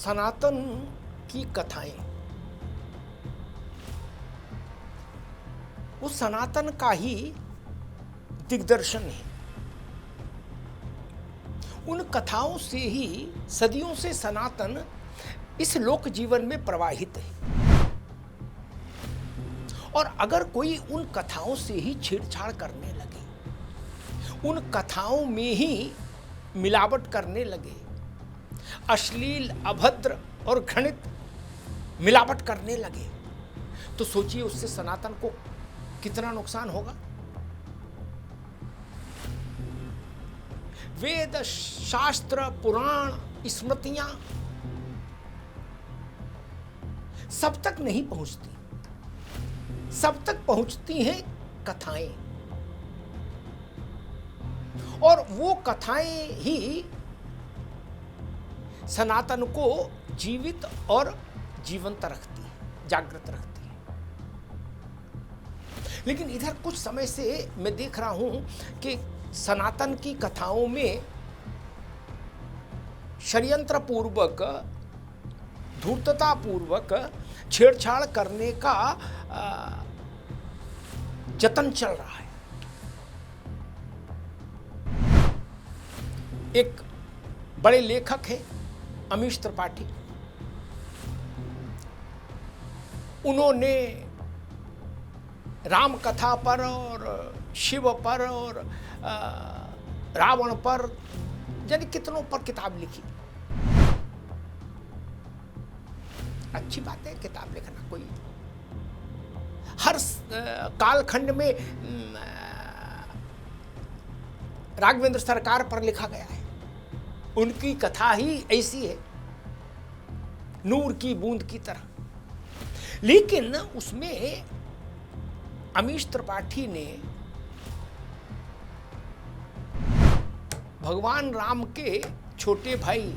सनातन की कथाएं वो सनातन का ही दिग्दर्शन है। उन कथाओं से ही सदियों से सनातन इस लोक जीवन में प्रवाहित है। और अगर कोई उन कथाओं से ही छेड़छाड़ करने लगे, उन कथाओं में ही मिलावट करने लगे, अश्लील, अभद्र और घृणित मिलावट करने लगे, तो सोचिए उससे सनातन को कितना नुकसान होगा। वेद, शास्त्र, पुराण, स्मृतियां सब तक नहीं पहुंचती, सब तक पहुंचती हैं कथाएं। और वो कथाएं ही सनातन को जीवित और जीवंत रखती है, जागृत रखती है। लेकिन इधर कुछ समय से मैं देख रहा हूं कि सनातन की कथाओं में षड्यंत्र पूर्वक, धूर्तता पूर्वक छेड़छाड़ करने का जतन चल रहा है। एक बड़े लेखक हैं अमीश त्रिपाठी, उन्होंने राम कथा पर और शिव पर और रावण पर, यानी कितनों पर किताब लिखी। अच्छी बात है किताब लिखना, कोई हर कालखंड में राघवेंद्र सरकार पर लिखा गया है। उनकी कथा ही ऐसी है, नूर की बूंद की तरह। लेकिन उसमें अमीश त्रिपाठी ने भगवान राम के छोटे भाई,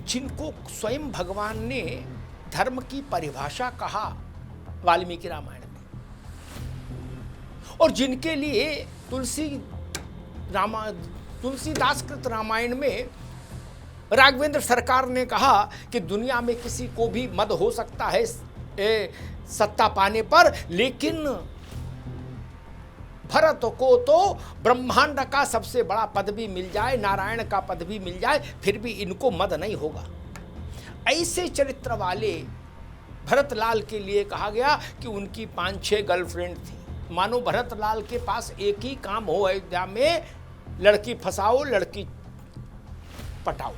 जिनको स्वयं भगवान ने धर्म की परिभाषा कहा वाल्मीकि रामायण में, और जिनके लिए तुलसीदास कृत रामायण में राघवेंद्र सरकार ने कहा कि दुनिया में किसी को भी मद हो सकता है सत्ता पाने पर, लेकिन भरत को तो ब्रह्मांड का सबसे बड़ा पद भी मिल जाए, नारायण का पद भी मिल जाए, फिर भी इनको मद नहीं होगा। ऐसे चरित्र वाले भरतलाल के लिए कहा गया कि उनकी 5-6 गर्लफ्रेंड थी। मानो भरतलाल के पास एक ही काम हो अयोध्या में, लड़की फंसाओ, लड़की पटाओ।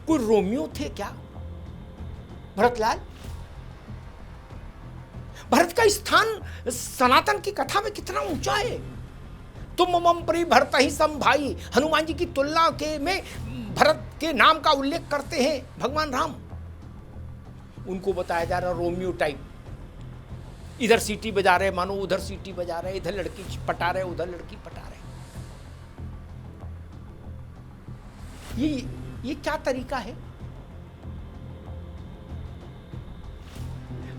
कोई रोमियो थे क्या भरतलाल? भरत का स्थान सनातन की कथा में कितना ऊंचा है। तुम मम प्रिय भरत ही सम भाई, हनुमान जी की तुलना के में भरत के नाम का उल्लेख करते हैं भगवान राम। उनको बताया जा रहा रोमियो टाइप, इधर सीटी बजा रहे मानो उधर सीटी बजा रहे, इधर लड़की पटा रहे उधर लड़की पटा रहे। ये क्या तरीका है?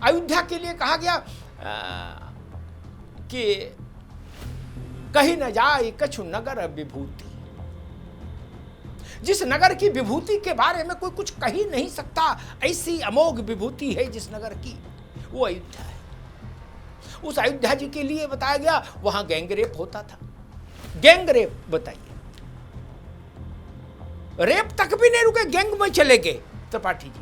अयोध्या के लिए कहा गया कि कहीं न जाए कछु नगर विभूति। जिस नगर की विभूति के बारे में कोई कुछ कह ही नहीं सकता, ऐसी अमोघ विभूति है जिस नगर की, वो अयोध्या है। उस अयोध्या जी के लिए बताया गया वहां गैंगरेप होता था। गैंगरेप, बताइए, रेप तक भी नहीं रुके, गैंग में चले गए त्रिपाठी जी।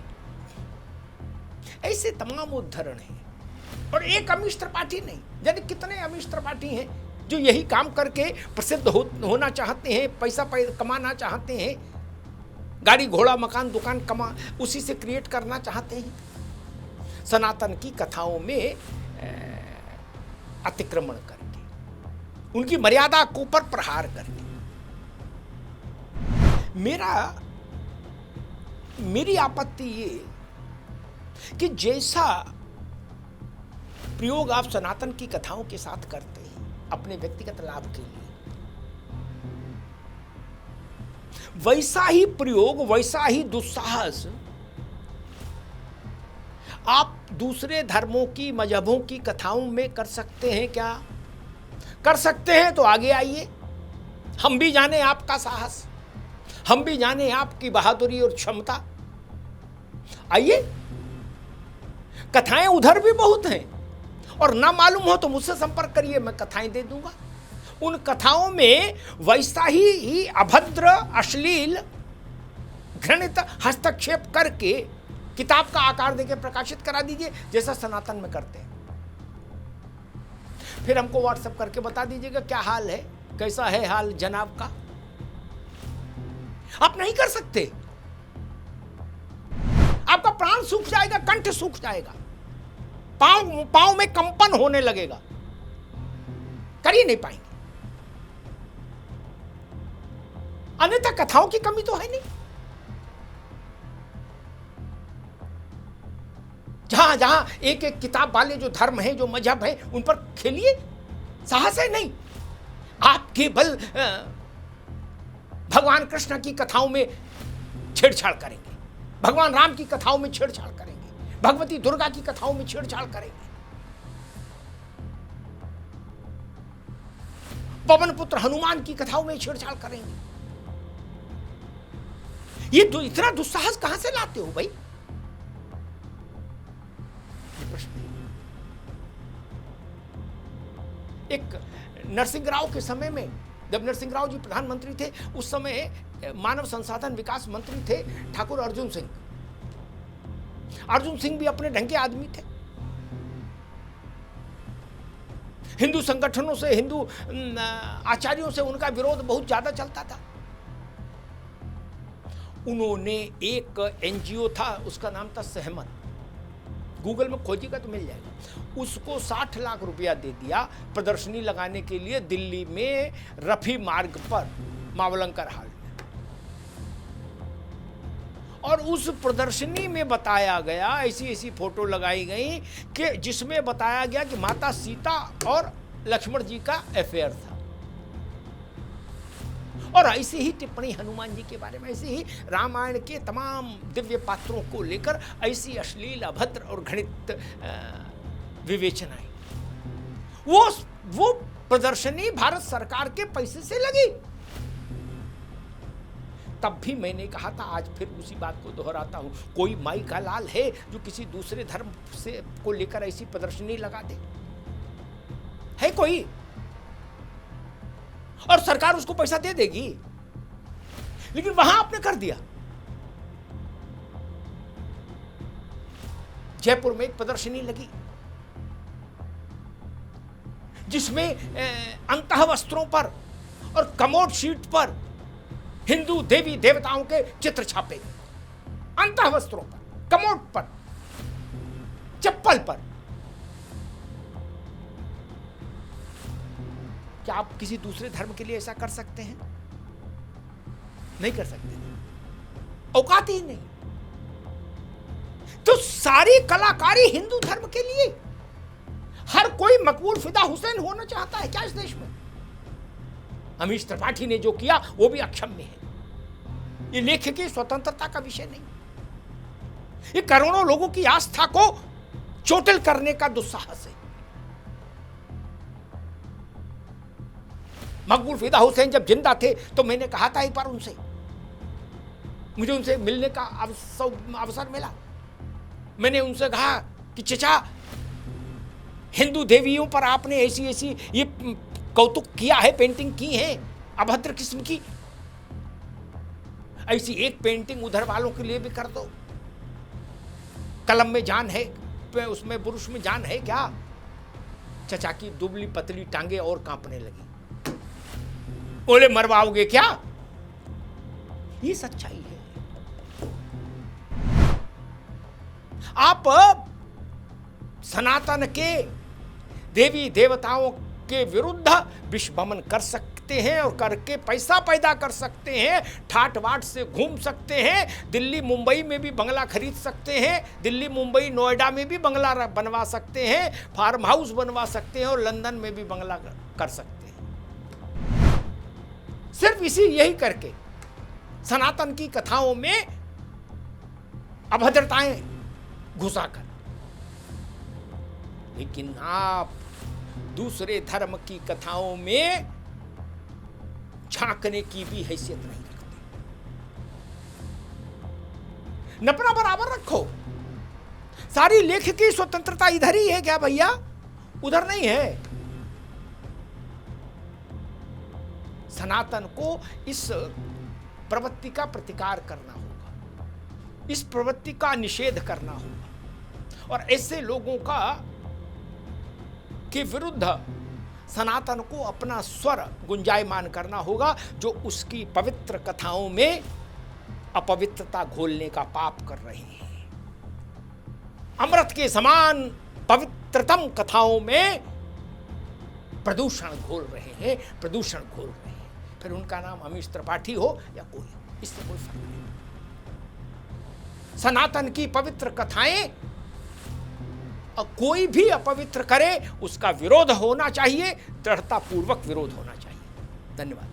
ऐसे तमाम उदाहरण हैं। और एक अमीश त्रिपाठी नहीं, यानी कितने अमीश त्रिपाठी हैं जो यही काम करके प्रसिद्ध होना चाहते हैं, पैसा कमाना चाहते हैं, गाड़ी घोड़ा मकान दुकान उसी से क्रिएट करना चाहते हैं, सनातन की कथाओं में अतिक्रमण करके, उनकी मर्यादा को पर प्रहार करके। मेरी आपत्ति ये कि जैसा प्रयोग आप सनातन की कथाओं के साथ करते हैं अपने व्यक्तिगत लाभ के लिए, वैसा ही प्रयोग, वैसा ही दुस्साहस आप दूसरे धर्मों की, मजहबों की कथाओं में कर सकते हैं क्या? कर सकते हैं तो आगे आइए, हम भी जाने आपका साहस। हम भी जाने आपकी बहादुरी और क्षमता। आइए, कथाएं उधर भी बहुत हैं, और ना मालूम हो तो मुझसे संपर्क करिए, मैं कथाएं दे दूंगा। उन कथाओं में वैसा ही अभद्र, अश्लील, घृणित हस्तक्षेप करके किताब का आकार देके प्रकाशित करा दीजिए, जैसा सनातन में करते हैं। फिर हमको व्हाट्सएप करके बता दीजिएगा क्या हाल है, कैसा है हाल जनाब का। आप नहीं कर सकते, आपका प्राण सूख जाएगा, कंठ सूख जाएगा, पांव में कंपन होने लगेगा, कर ही नहीं पाएंगे। अन्यथा कथाओं की कमी तो है नहीं। जहां जहां एक एक किताब वाले जो धर्म है, जो मजहब है, उन पर खेलिए, साहस है नहीं। आप केवल भगवान कृष्ण की कथाओं में छेड़छाड़ करेंगे, भगवान राम की कथाओं में छेड़छाड़ करेंगे, भगवती दुर्गा की कथाओं में छेड़छाड़ करेंगे, पवन पुत्र हनुमान की कथाओं में छेड़छाड़ करेंगे। ये इतना दुस्साहस कहां से लाते हो भाई? एक नरसिंह राव के समय में, जब नरसिंह राव जी प्रधानमंत्री थे, उस समय मानव संसाधन विकास मंत्री थे ठाकुर अर्जुन सिंह। अर्जुन सिंह भी अपने ढंग के आदमी थे। हिंदू संगठनों से, हिंदू आचार्यों से उनका विरोध बहुत ज्यादा चलता था। उन्होंने एक एनजीओ था, उसका नाम था सहमत, गूगल में खोजिएगा तो मिल जाएगा। उसको 60 लाख रुपया दे दिया प्रदर्शनी लगाने के लिए दिल्ली में रफी मार्ग पर, मावलंकर हाल में। और उस प्रदर्शनी में बताया गया, ऐसी ऐसी फोटो लगाई गई कि जिसमें बताया गया कि माता सीता और लक्ष्मण जी का अफेयर था। और ऐसी ही टिप्पणी हनुमान जी के बारे में, ऐसी ही रामायण के तमाम दिव्य पात्रों को लेकर ऐसी अश्लील, अभद्र और घृणित विवेचनाएं। वो प्रदर्शनी भारत सरकार के पैसे से लगी। तब भी मैंने कहा था, आज फिर उसी बात को दोहराता हूं, कोई माई का लाल है जो किसी दूसरे धर्म से को लेकर ऐसी प्रदर्शनी लगा दे? है कोई? और सरकार उसको पैसा दे देगी। लेकिन वहां आपने कर दिया। जयपुर में एक प्रदर्शनी लगी जिसमें अंतः वस्त्रों पर और कमोड शीट पर हिंदू देवी देवताओं के चित्र छापे गए। अंतः वस्त्रों पर, कमोड पर, चप्पल पर। क्या आप किसी दूसरे धर्म के लिए ऐसा कर सकते हैं? नहीं कर सकते, औकात ही नहीं। तो सारी कलाकारी हिंदू धर्म के लिए। हर कोई मकबूल फिदा हुसैन होना चाहता है क्या इस देश में? अमीश त्रिपाठी ने जो किया वो भी अक्षम्य है। ये लेखक की स्वतंत्रता का विषय नहीं, ये करोड़ों लोगों की आस्था को चोटिल करने का दुस्साहस है। मकबूल फिदा हुसैन जब जिंदा थे तो मैंने कहा था एक बार उनसे, मुझे उनसे मिलने का अवसर मिला। मैंने उनसे कहा कि चचा, हिंदू देवियों पर आपने ऐसी ऐसी ये कौतुक किया है, पेंटिंग की है अभद्र किस्म की, ऐसी एक पेंटिंग उधर वालों के लिए भी कर दो। कलम में जान है, उसमें बुरुश में जान है क्या? चचा की दुबली पतली टांगे और कांपने लगी। बोले मरवाओगे क्या? ये सच्चाई है। आप सनातन के देवी देवताओं के विरुद्ध विषवमन कर सकते हैं और करके पैसा पैदा कर सकते हैं, ठाट बाट से घूम सकते हैं, दिल्ली मुंबई में भी बंगला खरीद सकते हैं, दिल्ली मुंबई नोएडा में भी बंगला बनवा सकते हैं, फार्म हाउस बनवा सकते हैं और लंदन में भी बंगला कर सकते हैं। सिर्फ यही करके सनातन की कथाओं में अभद्रताएं घुसाकर। लेकिन आप दूसरे धर्म की कथाओं में झांकने की भी हैसियत नहीं रखते। न अपना बराबर रखो। सारी लेख की स्वतंत्रता इधर ही है क्या भैया, उधर नहीं है। सनातन को इस प्रवृत्ति का प्रतिकार करना होगा, इस प्रवृत्ति का निषेध करना होगा, और ऐसे लोगों का के विरुद्ध सनातन को अपना स्वर गुंजायमान करना होगा, जो उसकी पवित्र कथाओं में अपवित्रता घोलने का पाप कर रहे हैं। अमृत के समान पवित्रतम कथाओं में प्रदूषण घोल रहे हैं, प्रदूषण घोल रहे हैं। फिर उनका नाम अमीश त्रिपाठी हो या कोई, इससे कोई फर्क नहीं। सनातन की पवित्र कथाएं कोई भी अपवित्र करे, उसका विरोध होना चाहिए, दृढ़तापूर्वक विरोध होना चाहिए। धन्यवाद।